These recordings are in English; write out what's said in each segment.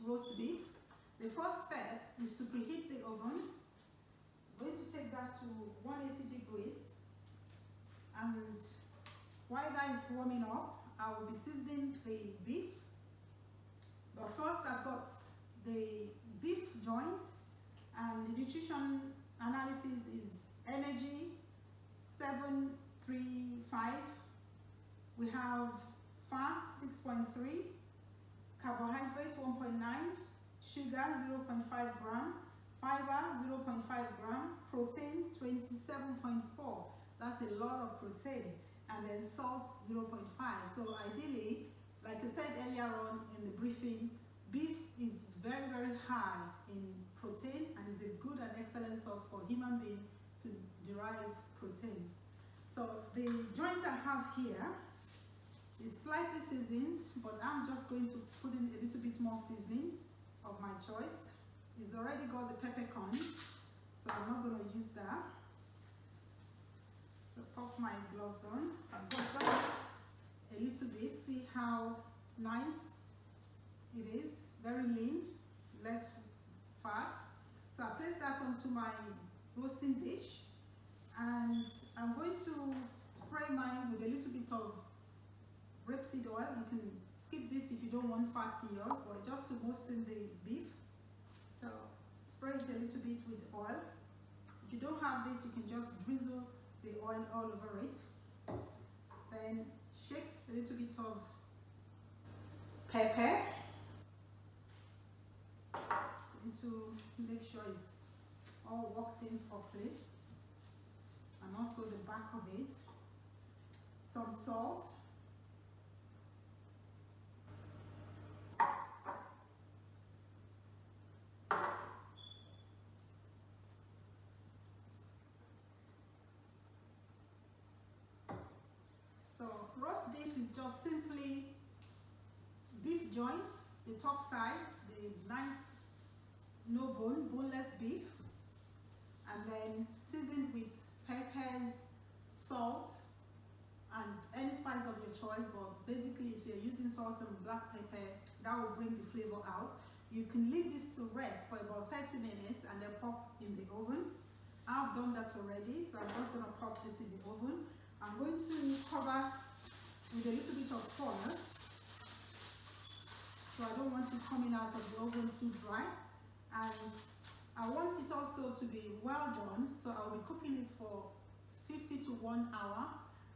roast beef. The first step is to preheat the oven. I'm going to take that to 180 degrees, and while that is warming up, I will be seasoning the beef. But first, I've got the beef joint, and the nutrition analysis is energy 735. We have fat 6.3, carbohydrate 1.9, sugar 0.5 gram, fiber 0.5 gram, protein 27.4. That's a lot of protein. And then salt 0.5. So ideally, like I said earlier on in the briefing, beef is very, very high in protein and is a good and excellent source for human beings to derive protein. So the joint I have here is slightly seasoned, but I'm just going to put in a little bit more seasoning of my choice. It's already got the peppercorn, so I'm not going to use that. So pop my gloves on. I've got that a little bit. See how nice it is. Very lean, less fat. So I place that onto my roasting dish, and I'm going to spray mine with a little bit of rapeseed oil. You can skip this if you don't want fat in yours, but just to moisten the beef. So spray it a little bit with oil. If you don't have this, you can just drizzle the oil all over it. Then shake a little bit of pepper to make sure it's all worked in properly, and also the back of it. Some salt. So roast beef is just simply beef joint, the top side, the nice no bone, boneless beef, and then seasoned with peppers, salt, and any spice of your choice. But basically, if you're using salt and black pepper, that will bring the flavor out. You can leave this to rest for about 30 minutes and then pop in the oven. I've done that already, so I'm just going to pop this in the oven. I'm going to cover with a little bit of foil, so I don't want it coming out of the oven too dry. And I want it also to be well done, so I'll be cooking it for 50 to 1 hour.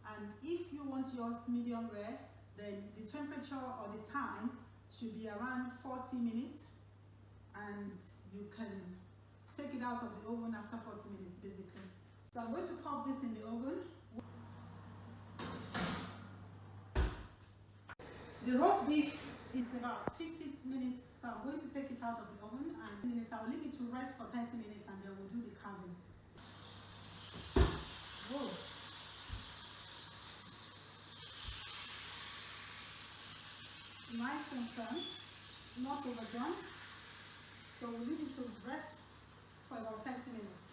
And if you want yours medium rare, then the temperature or the time should be around 40 minutes, and you can take it out of the oven after 40 minutes basically. So I'm going to pop this in the oven. The roast beef is about 50 minutes, so I'm going to take it out of the oven, and I'll leave it to rest for 30 minutes, and then we'll do the carving. Whoa. Nice and firm, not overdone. So we'll leave it to rest for about 30 minutes.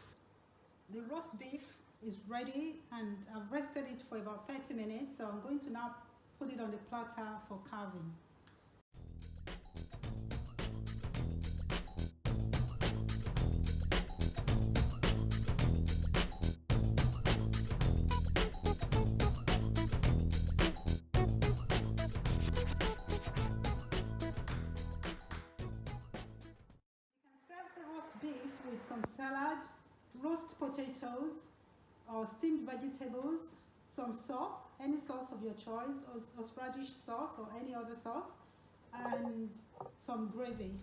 The roast beef is ready, and I've rested it for about 30 minutes, so I'm going to now put it on the platter for carving. Beef with some salad, roast potatoes or steamed vegetables, some sauce, any sauce of your choice, or horseradish sauce or any other sauce, and some gravy.